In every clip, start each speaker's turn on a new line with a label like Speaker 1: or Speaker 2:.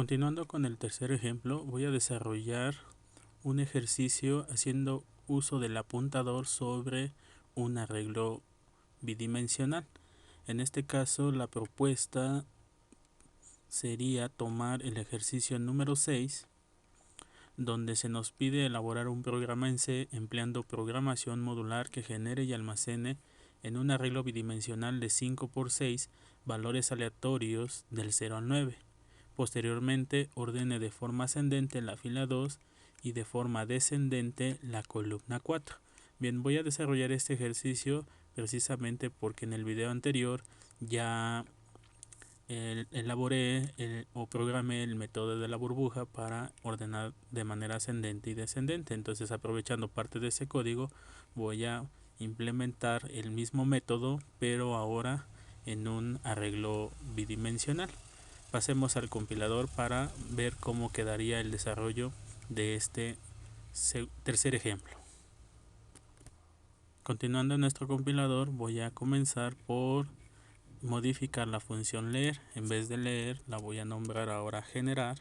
Speaker 1: Continuando con el tercer ejemplo, voy a desarrollar un ejercicio haciendo uso del apuntador sobre un arreglo bidimensional. En este caso, la propuesta sería tomar el ejercicio número 6, donde se nos pide elaborar un programa en C empleando programación modular que genere y almacene en un arreglo bidimensional de 5×6 valores aleatorios del 0 al 9. Posteriormente, ordene de forma ascendente la fila 2 y de forma descendente la columna 4. Bien, voy a desarrollar este ejercicio precisamente porque en el video anterior ya elaboré o programé el método de la burbuja para ordenar de manera ascendente y descendente. Entonces, aprovechando parte de ese código, voy a implementar el mismo método, pero ahora en un arreglo bidimensional. Pasemos al compilador para ver cómo quedaría el desarrollo de este tercer ejemplo. Continuando en nuestro compilador, voy a comenzar por modificar la función leer. En vez de leer, la voy a nombrar ahora generar.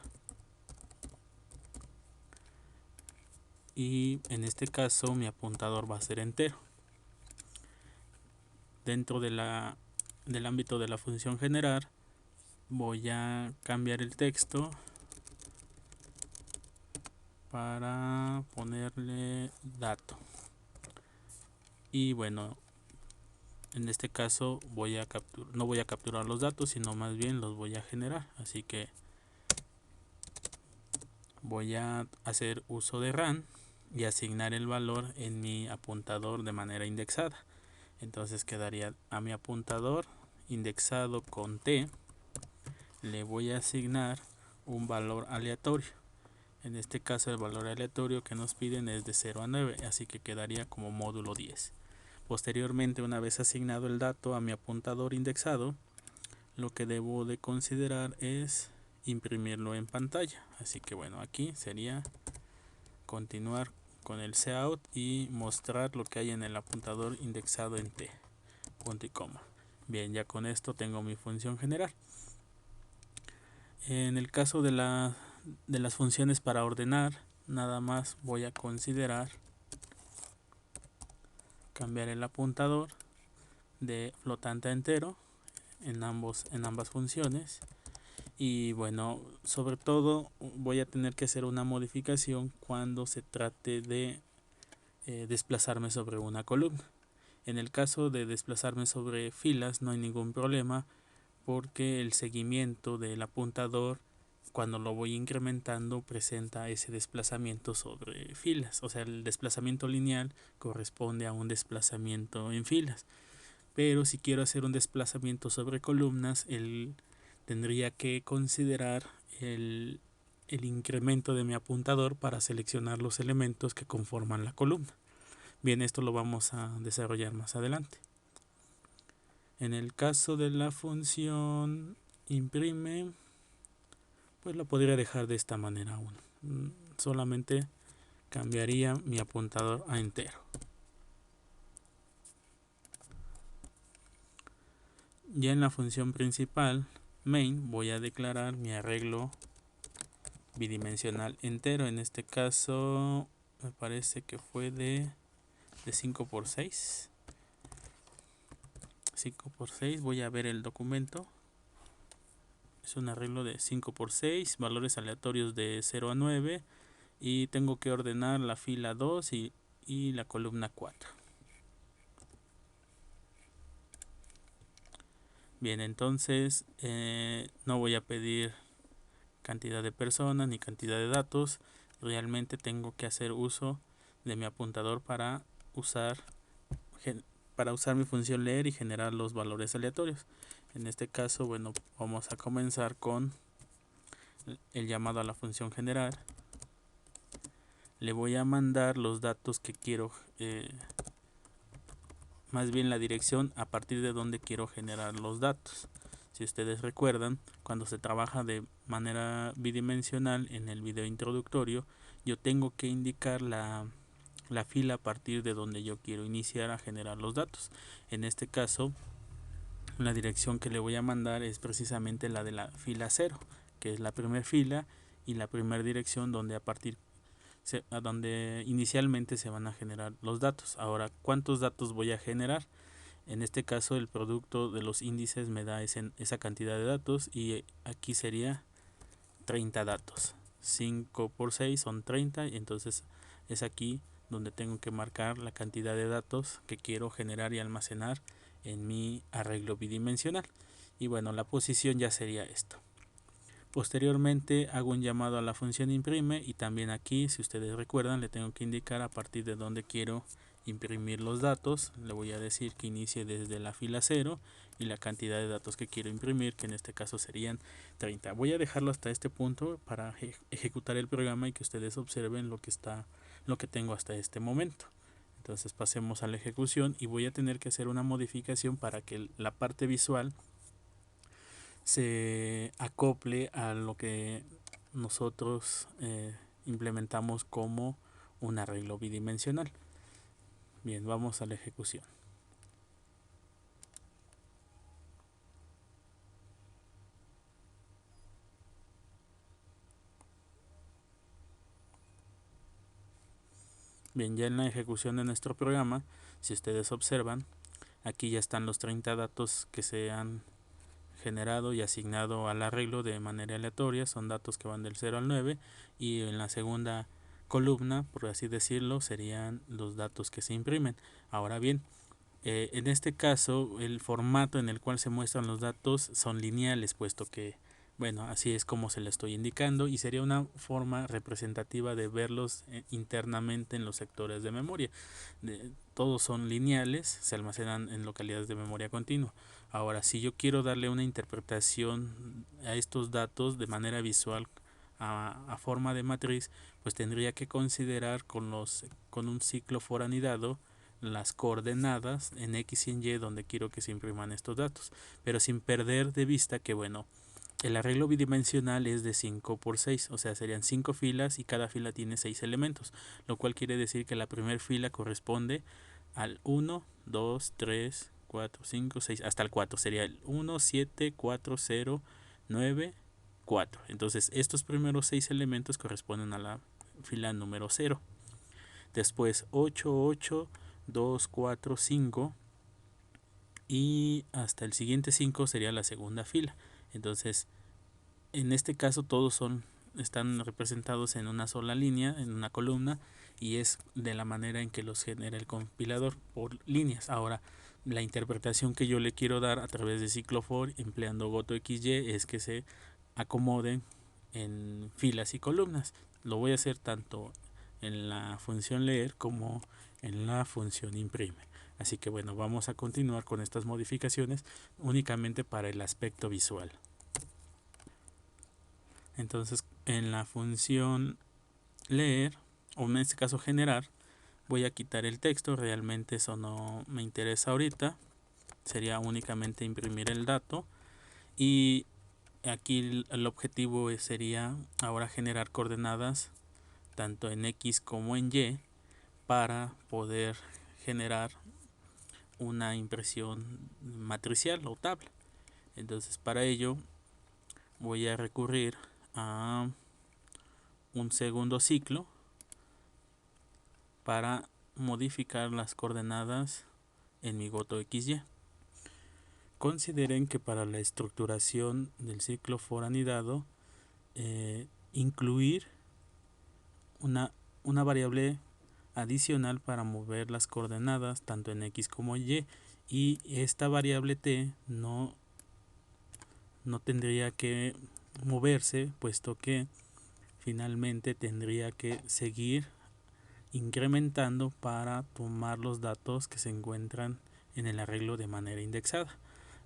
Speaker 1: Y en este caso mi apuntador va a ser entero. Dentro del ámbito de la función generar, voy a cambiar el texto para ponerle dato. Y bueno, en este caso no voy a capturar los datos, sino más bien los voy a generar. Así que voy a hacer uso de run y asignar el valor en mi apuntador de manera indexada. Entonces quedaría a mi apuntador indexado con T, le voy a asignar un valor aleatorio. En este caso el valor aleatorio que nos piden es de 0 a 9, así que quedaría como módulo 10. Posteriormente, una vez asignado el dato a mi apuntador indexado, lo que debo de considerar es imprimirlo en pantalla. Así que bueno, aquí sería continuar con el cout y mostrar lo que hay en el apuntador indexado en T, punto y coma. Bien, ya con esto tengo mi función general. En el caso de las funciones para ordenar, nada más voy a considerar cambiar el apuntador de flotante a entero en ambas funciones. Y bueno, sobre todo voy a tener que hacer una modificación cuando se trate de desplazarme sobre una columna. En el caso de desplazarme sobre filas no hay ningún problema, porque el seguimiento del apuntador, cuando lo voy incrementando, presenta ese desplazamiento sobre filas. O sea, el desplazamiento lineal corresponde a un desplazamiento en filas. Pero si quiero hacer un desplazamiento sobre columnas, tendría que considerar el incremento de mi apuntador para seleccionar los elementos que conforman la columna. Bien, esto lo vamos a desarrollar más adelante. En el caso de la función imprime, pues lo podría dejar de esta manera aún. Solamente cambiaría mi apuntador a entero. Ya en la función principal, main, voy a declarar mi arreglo bidimensional entero. En este caso, me parece que fue de 5×6. 5×6, voy a ver el documento. Es un arreglo de 5×6, valores aleatorios de 0 a 9. Y tengo que ordenar la fila 2 y la columna 4. Bien, entonces no voy a pedir cantidad de personas ni cantidad de datos. Realmente tengo que hacer uso de mi apuntador para usar mi función leer y generar los valores aleatorios. En este caso, bueno, vamos a comenzar con el llamado a la función generar. Le voy a mandar los datos que quiero, más bien la dirección a partir de donde quiero generar los datos. Si ustedes recuerdan, cuando se trabaja de manera bidimensional en el video introductorio, yo tengo que indicar la fila a partir de donde yo quiero iniciar a generar los datos. En este caso, la dirección que le voy a mandar es precisamente la de la fila 0, que es la primera fila, y la primera dirección donde donde inicialmente se van a generar los datos. Ahora, ¿cuántos datos voy a generar? En este caso el producto de los índices me da esa cantidad de datos, y aquí sería 30 datos. 5 por 6 son 30, y entonces es aquí donde tengo que marcar la cantidad de datos que quiero generar y almacenar en mi arreglo bidimensional. Y bueno, la posición ya sería esto. Posteriormente hago un llamado a la función imprime, y también aquí, si ustedes recuerdan, le tengo que indicar a partir de donde quiero imprimir los datos. Le voy a decir que inicie desde la fila 0 y la cantidad de datos que quiero imprimir, que en este caso serían 30. Voy a dejarlo hasta este punto para ejecutar el programa y que ustedes observen lo que tengo hasta este momento. Entonces pasemos a la ejecución, y voy a tener que hacer una modificación para que la parte visual se acople a lo que nosotros implementamos como un arreglo bidimensional. Bien, vamos a la ejecución. Bien, ya en la ejecución de nuestro programa, si ustedes observan, aquí ya están los 30 datos que se han generado y asignado al arreglo de manera aleatoria. Son datos que van del 0 al 9, y en la segunda columna, por así decirlo, serían los datos que se imprimen. Ahora bien, en este caso el formato en el cual se muestran los datos son lineales, puesto que, bueno, así es como se le estoy indicando, y sería una forma representativa de verlos internamente en los sectores de memoria. Todos son lineales, se almacenan en localidades de memoria continua. Ahora, si yo quiero darle una interpretación a estos datos de manera visual, a forma de matriz, pues tendría que considerar con un ciclo foranidado las coordenadas en X y en Y donde quiero que se impriman estos datos, pero sin perder de vista que, bueno, el arreglo bidimensional es de 5 por 6, o sea, serían 5 filas y cada fila tiene 6 elementos, lo cual quiere decir que la primera fila corresponde al 1, 2, 3, 4, 5, 6, hasta el 4, sería el 1, 7, 4, 0, 9, 4. Entonces estos primeros 6 elementos corresponden a la fila número 0. Después 8, 8, 2, 4, 5, y hasta el siguiente 5 sería la segunda fila. Entonces, en este caso todos están representados en una sola línea, en una columna, y es de la manera en que los genera el compilador por líneas. Ahora, la interpretación que yo le quiero dar a través de ciclo for empleando gotoxy es que se acomoden en filas y columnas. Lo voy a hacer tanto en la función leer como en la función imprime. Así que bueno, vamos a continuar con estas modificaciones únicamente para el aspecto visual. Entonces, en la función leer, o en este caso generar, voy a quitar el texto. Realmente eso no me interesa ahorita, sería únicamente imprimir el dato, y aquí el objetivo sería ahora generar coordenadas tanto en X como en Y para poder generar una impresión matricial o tabla. Entonces, para ello voy a recurrir a un segundo ciclo para modificar las coordenadas en mi gotoxy. Consideren que para la estructuración del ciclo for anidado, incluir una variable adicional para mover las coordenadas tanto en X como en Y esta variable t no tendría que moverse, puesto que finalmente tendría que seguir incrementando para tomar los datos que se encuentran en el arreglo de manera indexada.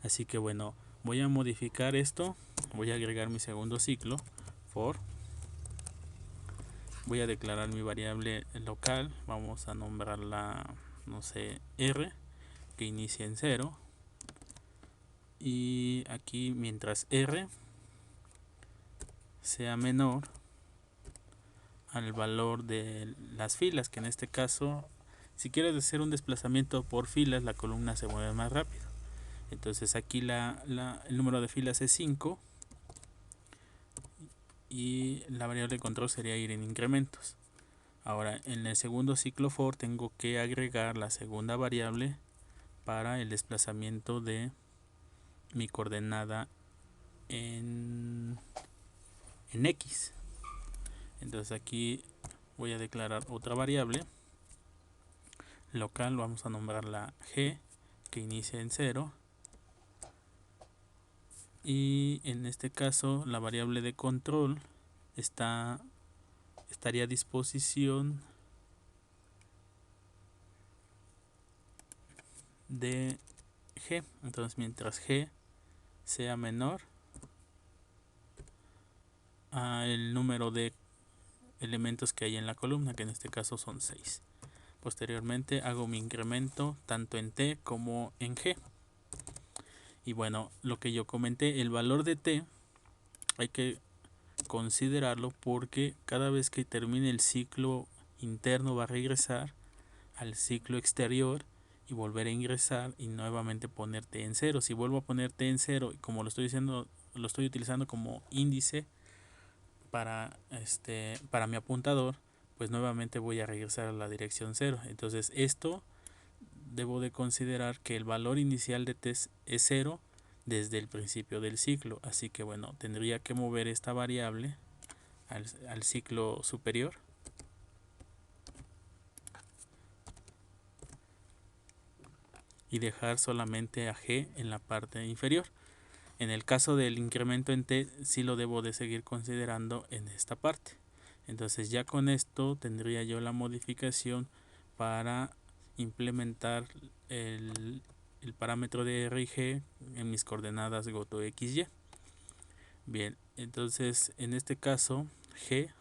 Speaker 1: Así que bueno, voy a modificar esto, voy a agregar mi segundo ciclo for, voy a declarar mi variable local, vamos a nombrarla, no sé, r, que inicia en 0, y aquí mientras r sea menor al valor de las filas, que en este caso, si quieres hacer un desplazamiento por filas, la columna se mueve más rápido. Entonces aquí el número de filas es 5, y la variable de control sería ir en incrementos. Ahora en el segundo ciclo for tengo que agregar la segunda variable para el desplazamiento de mi coordenada en X. Entonces aquí voy a declarar otra variable local, vamos a nombrarla G, que inicia en 0, y en este caso la variable de control estaría a disposición de G. Entonces mientras G sea menor a el número de elementos que hay en la columna, que en este caso son 6. Posteriormente hago mi incremento tanto en T como en G. Y bueno, lo que yo comenté, el valor de T hay que considerarlo porque cada vez que termine el ciclo interno va a regresar al ciclo exterior y volver a ingresar y nuevamente poner T en 0. Si vuelvo a poner T en 0 y como lo estoy utilizando como índice para mi apuntador, pues nuevamente voy a regresar a la dirección 0. Entonces esto debo de considerar que el valor inicial de T es 0 desde el principio del ciclo, así que bueno, tendría que mover esta variable al ciclo superior y dejar solamente a G en la parte inferior. En el caso del incremento en T sí lo debo de seguir considerando en esta parte. Entonces ya con esto tendría yo la modificación para implementar el parámetro de R y G en mis coordenadas goto xy. Bien, entonces en este caso G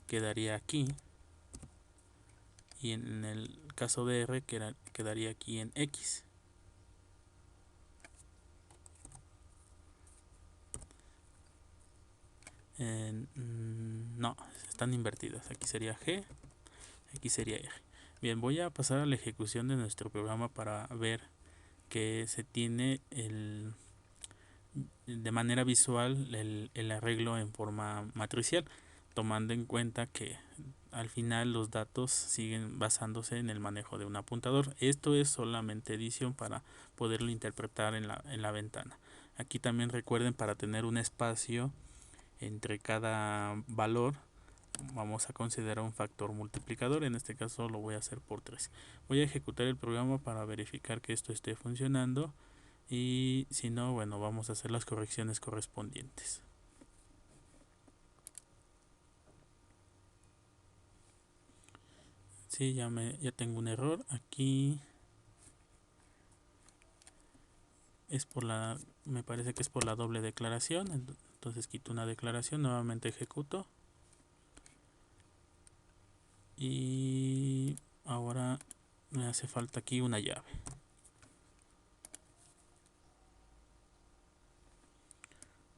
Speaker 1: quedaría aquí y en el caso de R quedaría aquí en X. No, están invertidas. Aquí sería G, aquí sería R. Bien, voy a pasar a la ejecución de nuestro programa para ver que se tiene de manera visual el arreglo en forma matricial, tomando en cuenta que al final los datos siguen basándose en el manejo de un apuntador. Esto es solamente edición para poderlo interpretar en la ventana. Aquí también recuerden, para tener un espacio entre cada valor vamos a considerar un factor multiplicador. En este caso lo voy a hacer por 3. Voy a ejecutar el programa para verificar que esto esté funcionando y si no, bueno, vamos a hacer las correcciones correspondientes. Sí, ya tengo un error aquí. Me parece que es por la doble declaración. Entonces quito una declaración, nuevamente ejecuto y ahora me hace falta aquí una llave.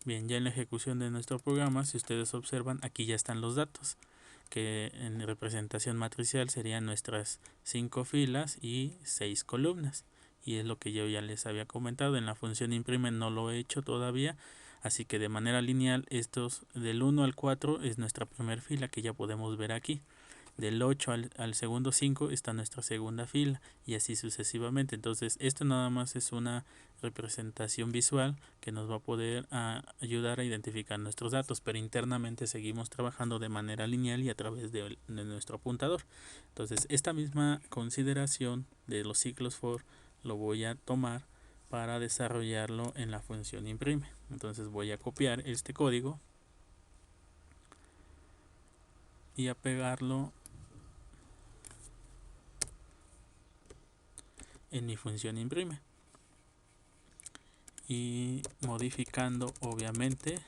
Speaker 1: Bien, ya en la ejecución de nuestro programa, si ustedes observan, aquí ya están los datos, que en representación matricial serían nuestras 5 filas y 6 columnas. Y es lo que yo ya les había comentado, en la función imprime no lo he hecho todavía, así que de manera lineal estos del 1 al 4 es nuestra primera fila que ya podemos ver aquí. Del 8 al segundo 5 está nuestra segunda fila y así sucesivamente. Entonces esto nada más es una representación visual que nos va a poder ayudar a identificar nuestros datos, pero internamente seguimos trabajando de manera lineal y a través de nuestro apuntador. Entonces esta misma consideración de los ciclos for lo voy a tomar para desarrollarlo en la función imprime. Entonces voy a copiar este código y a pegarlo en mi función imprime y modificando obviamente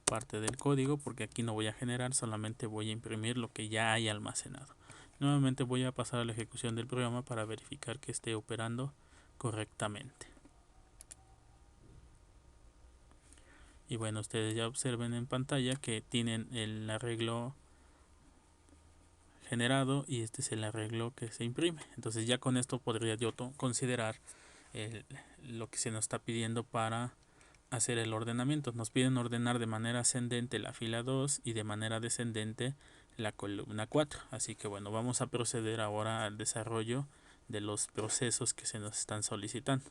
Speaker 1: parte del código, porque aquí no voy a generar, solamente voy a imprimir lo que ya hay almacenado. Nuevamente voy a pasar a la ejecución del programa para verificar que esté operando correctamente. Y bueno, ustedes ya observen en pantalla que tienen el arreglo generado y este es el arreglo que se imprime. Entonces ya con esto podría yo considerar lo que se nos está pidiendo para hacer el ordenamiento. Nos piden ordenar de manera ascendente la fila 2 y de manera descendente la columna 4. Así que bueno, vamos a proceder ahora al desarrollo de los procesos que se nos están solicitando.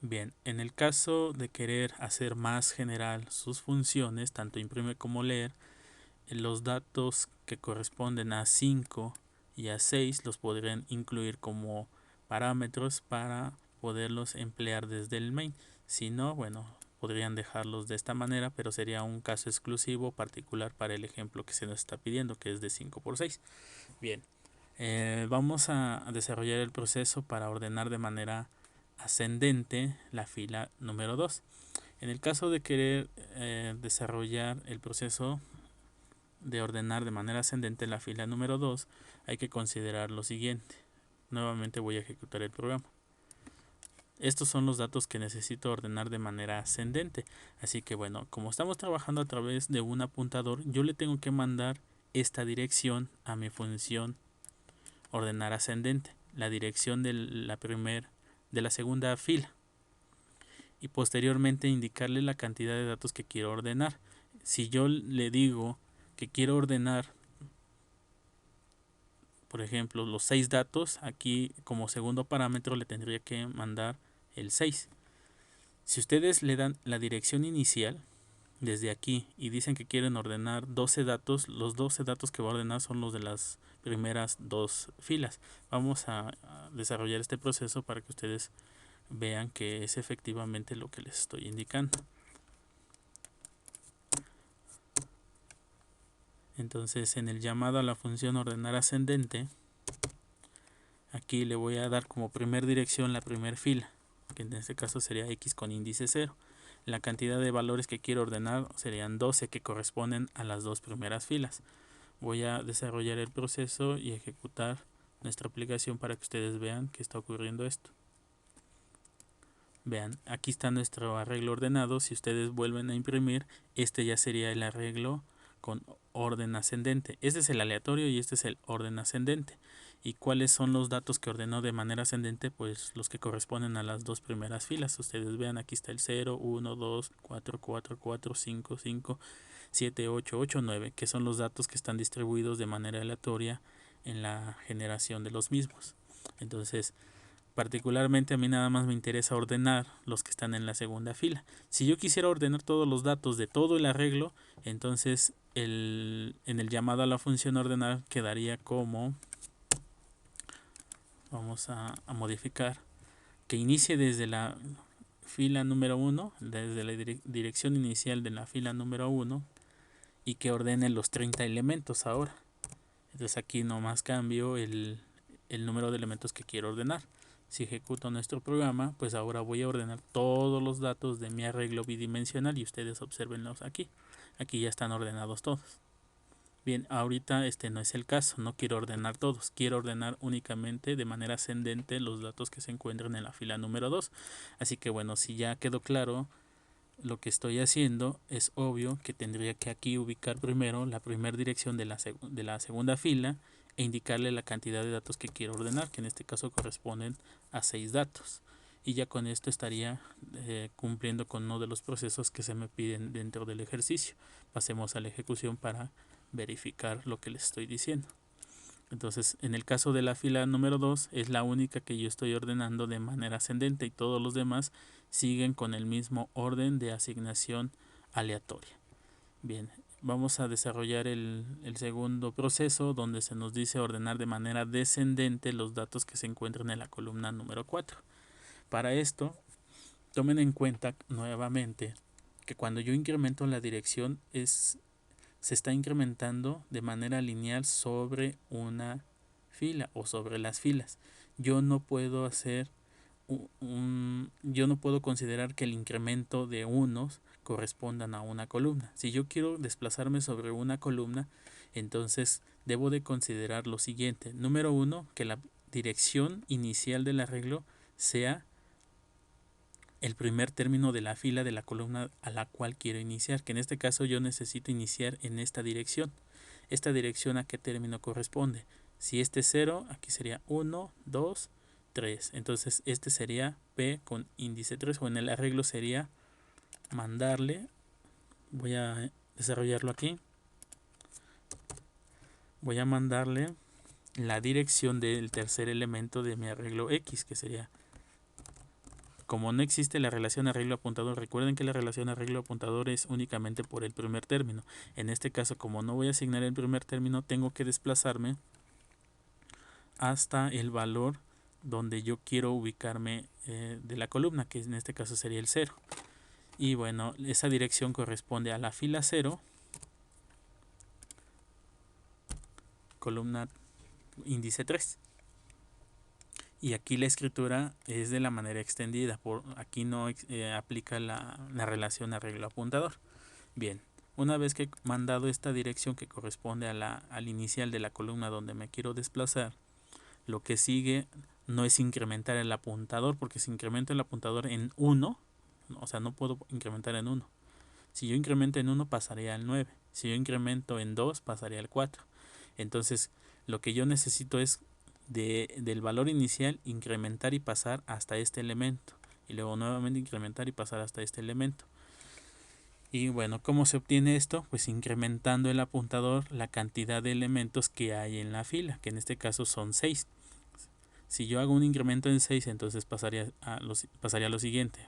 Speaker 1: Bien, en el caso de querer hacer más general sus funciones, tanto imprimir como leer, los datos que corresponden a 5 y a 6 los podrían incluir como parámetros para poderlos emplear desde el main. Si no, bueno, podrían dejarlos de esta manera, pero sería un caso exclusivo particular para el ejemplo que se nos está pidiendo, que es de 5 por 6. Bien, vamos a desarrollar el proceso para ordenar de manera ascendente la fila número 2. En el caso de querer desarrollar el proceso de ordenar de manera ascendente la fila número 2, hay que considerar lo siguiente. Nuevamente voy a ejecutar el programa. Estos son los datos que necesito ordenar de manera ascendente. Así que bueno, como estamos trabajando a través de un apuntador, yo le tengo que mandar esta dirección a mi función ordenar ascendente, la dirección de la segunda fila, y posteriormente indicarle la cantidad de datos que quiero ordenar. Si yo le digo que quiero ordenar, por ejemplo, los 6 datos, aquí como segundo parámetro le tendría que mandar el 6. Si ustedes le dan la dirección inicial desde aquí y dicen que quieren ordenar 12 datos, los 12 datos que va a ordenar son los de las primeras 2 filas. Vamos a desarrollar este proceso para que ustedes vean que es efectivamente lo que les estoy indicando. Entonces, en el llamado a la función ordenar ascendente, aquí le voy a dar como primer dirección la primera fila, que en este caso sería x con índice 0. La cantidad de valores que quiero ordenar serían 12, que corresponden a las 2 primeras filas. Voy a desarrollar el proceso y ejecutar nuestra aplicación para que ustedes vean que está ocurriendo esto. Vean, aquí está nuestro arreglo ordenado. Si ustedes vuelven a imprimir, este ya sería el arreglo con orden ascendente. Este es el aleatorio y este es el orden ascendente. ¿Y cuáles son los datos que ordenó de manera ascendente? Pues los que corresponden a las 2 primeras filas. Ustedes vean, aquí está el 0, 1, 2, 4, 4, 4, 5, 5, 7, 8, 8, 9, que son los datos que están distribuidos de manera aleatoria en la generación de los mismos. Entonces, particularmente a mí nada más me interesa ordenar los que están en la segunda fila. Si yo quisiera ordenar todos los datos de todo el arreglo, entonces en el llamado a la función ordenar quedaría como, vamos a modificar, que inicie desde la fila número 1, desde la dirección inicial de la fila número 1, y que ordene los 30 elementos ahora. Entonces aquí nomás cambio el número de elementos que quiero ordenar. Si ejecuto nuestro programa, pues ahora voy a ordenar todos los datos de mi arreglo bidimensional y ustedes observenlos aquí. Aquí ya están ordenados todos. Bien, ahorita este no es el caso, no quiero ordenar todos, quiero ordenar únicamente de manera ascendente los datos que se encuentran en la fila número 2. Así que bueno, si ya quedó claro lo que estoy haciendo, es obvio que tendría que aquí ubicar primero la primera dirección de la segunda fila e indicarle la cantidad de datos que quiero ordenar, que en este caso corresponden a 6 datos. Y ya con esto estaría cumpliendo con uno de los procesos que se me piden dentro del ejercicio. Pasemos a la ejecución para verificar lo que les estoy diciendo. Entonces, en el caso de la fila número 2 es la única que yo estoy ordenando de manera ascendente y todos los demás siguen con el mismo orden de asignación aleatoria. Bien, vamos a desarrollar el segundo proceso donde se nos dice ordenar de manera descendente los datos que se encuentran en la columna número 4. Para esto, tomen en cuenta nuevamente que cuando yo incremento la dirección se está incrementando de manera lineal sobre una fila o sobre las filas. Yo no puedo hacer yo no puedo considerar que el incremento de unos correspondan a una columna. Si yo quiero desplazarme sobre una columna, entonces debo de considerar lo siguiente. Número 1, que la dirección inicial del arreglo sea el primer término de la fila de la columna a la cual quiero iniciar, que en este caso yo necesito iniciar en esta dirección. ¿Esta dirección a qué término corresponde? Si este es 0, aquí sería 1, 2, 3. Entonces este sería P con índice 3, o en el arreglo sería mandarle, voy a desarrollarlo aquí, voy a mandarle la dirección del tercer elemento de mi arreglo X, que sería, como no existe la relación arreglo apuntador, recuerden que la relación arreglo apuntador es únicamente por el primer término. En este caso, como no voy a asignar el primer término, tengo que desplazarme hasta el valor donde yo quiero ubicarme de la columna, que en este caso sería el 0. Y bueno, esa dirección corresponde a la fila 0, columna índice 3. Y aquí la escritura es de la manera extendida, aquí no aplica la relación arreglo apuntador. Bien, una vez que he mandado esta dirección que corresponde al inicial de la columna donde me quiero desplazar, lo que sigue no es incrementar el apuntador, porque si incremento el apuntador en 1, o sea, no puedo incrementar en 1. Si yo incremento en 1 pasaría al 9. Si yo incremento en 2 pasaría al 4. Entonces, lo que yo necesito es del valor inicial incrementar y pasar hasta este elemento. Y luego nuevamente incrementar y pasar hasta este elemento. Y bueno, ¿cómo se obtiene esto? Pues incrementando el apuntador la cantidad de elementos que hay en la fila, que en este caso son 6. Si yo hago un incremento en 6, entonces pasaría a lo siguiente.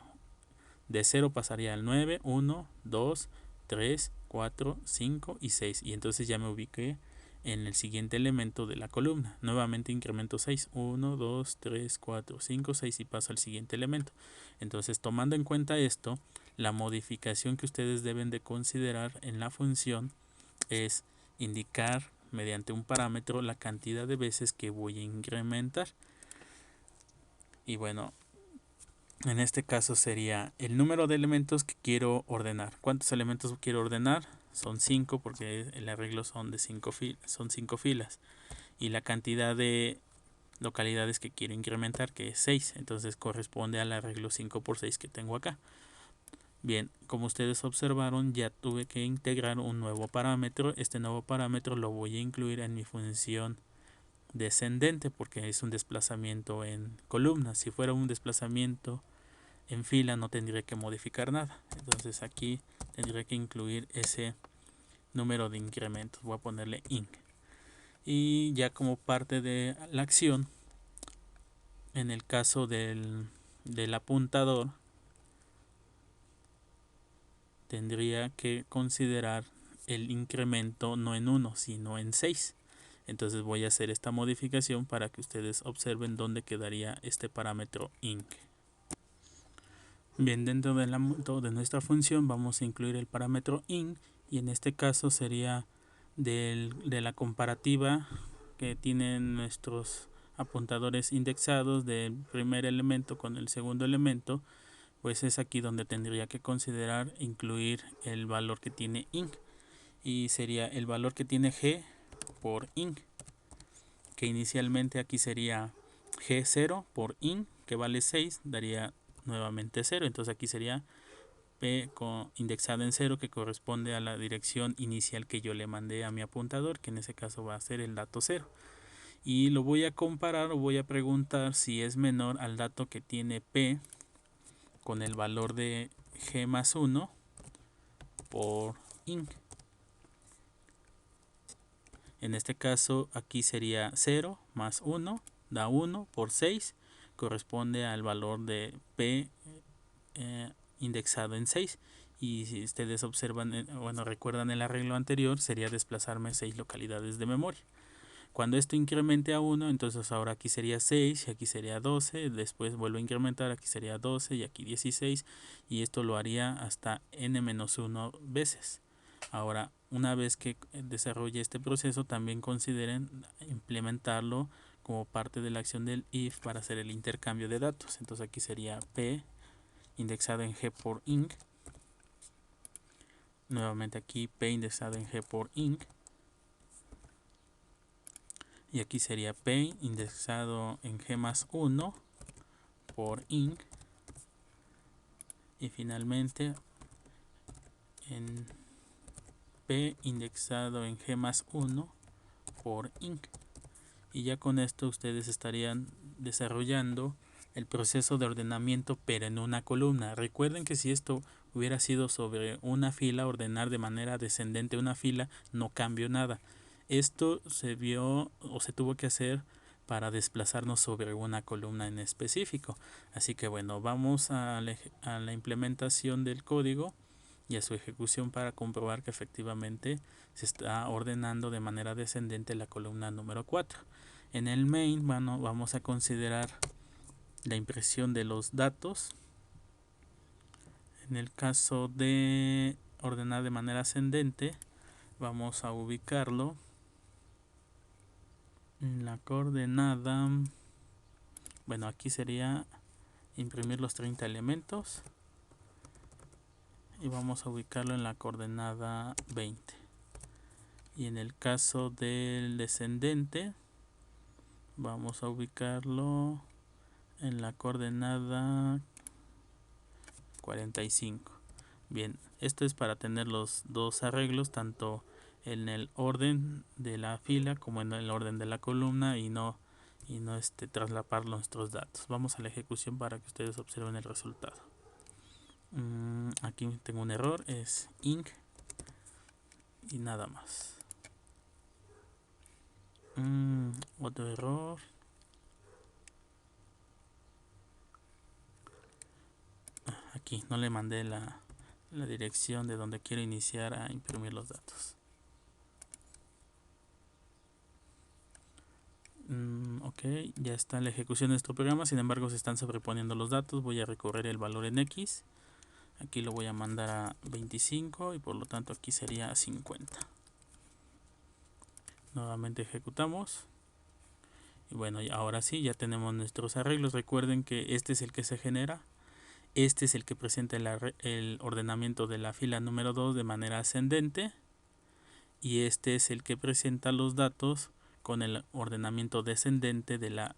Speaker 1: De 0 pasaría al 9, 1, 2, 3, 4, 5 y 6. Y entonces ya me ubiqué en el siguiente elemento de la columna. Nuevamente incremento 6. 1, 2, 3, 4, 5, 6 y paso al siguiente elemento. Entonces, tomando en cuenta esto, la modificación que ustedes deben de considerar en la función es indicar mediante un parámetro la cantidad de veces que voy a incrementar. Y bueno, en este caso sería el número de elementos que quiero ordenar. ¿Cuántos elementos quiero ordenar? Son 5 porque el arreglo son de 5 filas. Y la cantidad de localidades que quiero incrementar, que es 6. Entonces corresponde al arreglo 5 por 6 que tengo acá. Bien, como ustedes observaron, ya tuve que integrar un nuevo parámetro. Este nuevo parámetro lo voy a incluir en mi función descendente porque es un desplazamiento en columna. Si fuera un desplazamiento en fila no tendría que modificar nada. Entonces aquí tendría que incluir ese número de incrementos. Voy a ponerle inc. Y ya como parte de la acción, en el caso del apuntador, tendría que considerar el incremento no en 1 sino en 6. Entonces voy a hacer esta modificación para que ustedes observen dónde quedaría este parámetro inc. Bien, dentro de nuestra función vamos a incluir el parámetro inc, y en este caso sería de la comparativa que tienen nuestros apuntadores indexados del primer elemento con el segundo elemento. Pues es aquí donde tendría que considerar incluir el valor que tiene inc, y sería el valor que tiene g por inc, que inicialmente aquí sería g0 por inc, que vale 6, daría nuevamente 0. Entonces aquí sería p indexado en 0, que corresponde a la dirección inicial que yo le mandé a mi apuntador, que en ese caso va a ser el dato 0. Y lo voy a comparar, o voy a preguntar si es menor al dato que tiene p con el valor de g más 1 por inc. En este caso aquí sería 0 más 1 da 1 por 6, corresponde al valor de p indexado en 6. Y si ustedes observan, recuerdan el arreglo anterior, sería desplazarme 6 localidades de memoria. Cuando esto incremente a 1, entonces ahora aquí sería 6 y aquí sería 12, después vuelvo a incrementar, aquí sería 12 y aquí 16, y esto lo haría hasta n-1 veces. Ahora, una vez que desarrolle este proceso, también consideren implementarlo como parte de la acción del if para hacer el intercambio de datos. Entonces aquí sería p indexado en g por inc. Nuevamente aquí p indexado en g por inc. Y aquí sería p indexado en g más 1 por inc. Y finalmente en p indexado en g más 1 por inc. Y ya con esto ustedes estarían desarrollando el proceso de ordenamiento, pero en una columna. Recuerden que si esto hubiera sido sobre una fila, ordenar de manera descendente una fila, no cambió nada. Esto se vio o se tuvo que hacer para desplazarnos sobre una columna en específico. Así que bueno, vamos a la implementación del código y a su ejecución para comprobar que efectivamente se está ordenando de manera descendente la columna número 4. En el main, bueno, vamos a considerar la impresión de los datos. En el caso de ordenar de manera ascendente, vamos a ubicarlo en la coordenada, bueno, aquí sería imprimir los 30 elementos y vamos a ubicarlo en la coordenada 20. Y en el caso del descendente, vamos a ubicarlo en la coordenada 45. Bien, esto es para tener los dos arreglos, tanto en el orden de la fila como en el orden de la columna, y no traslapar nuestros datos. Vamos a la ejecución para que ustedes observen el resultado. Aquí tengo un error, es inc y nada más. Otro error. Aquí no le mandé la dirección de donde quiero iniciar a imprimir los datos. Ok, ya está la ejecución de nuestro programa, sin embargo se están sobreponiendo los datos. Voy a recorrer el valor en X, aquí lo voy a mandar a 25 y por lo tanto aquí sería 50. Nuevamente ejecutamos y bueno, ahora sí ya tenemos nuestros arreglos. Recuerden que este es el que se genera, este es el que presenta el ordenamiento de la fila número 2 de manera ascendente, y este es el que presenta los datos con el ordenamiento descendente de la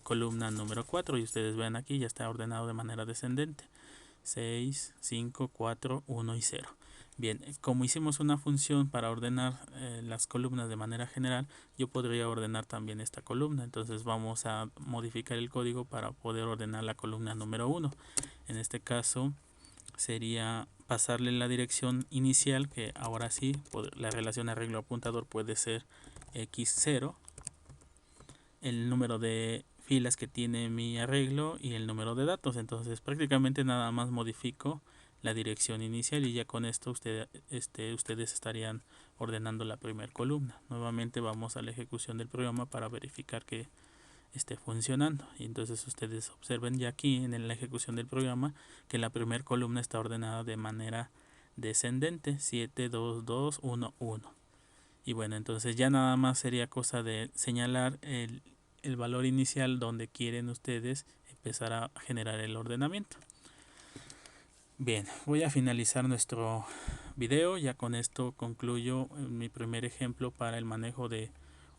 Speaker 1: columna número 4, y ustedes ven aquí ya está ordenado de manera descendente: 6, 5, 4, 1 y 0. Bien, como hicimos una función para ordenar las columnas de manera general, yo podría ordenar también esta columna. Entonces vamos a modificar el código para poder ordenar la columna número 1. En este caso sería pasarle la dirección inicial, que ahora sí la relación arreglo apuntador puede ser x0, el número de filas que tiene mi arreglo y el número de datos. Entonces prácticamente nada más modifico la dirección inicial y ya con esto ustedes estarían ordenando la primera columna. Nuevamente vamos a la ejecución del programa para verificar que esté funcionando, y entonces ustedes observen ya aquí en la ejecución del programa que la primera columna está ordenada de manera descendente: 7, 2, 2, 1, 1. Y bueno, entonces ya nada más sería cosa de señalar el valor inicial donde quieren ustedes empezar a generar el ordenamiento. Bien, voy a finalizar nuestro video. Ya con esto concluyo mi primer ejemplo para el manejo de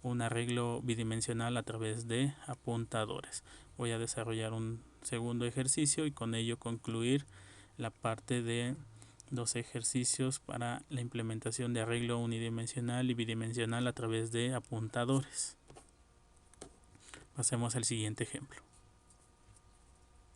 Speaker 1: un arreglo bidimensional a través de apuntadores. Voy a desarrollar un segundo ejercicio y con ello concluir la parte de dos ejercicios para la implementación de arreglo unidimensional y bidimensional a través de apuntadores. Pasemos al siguiente ejemplo.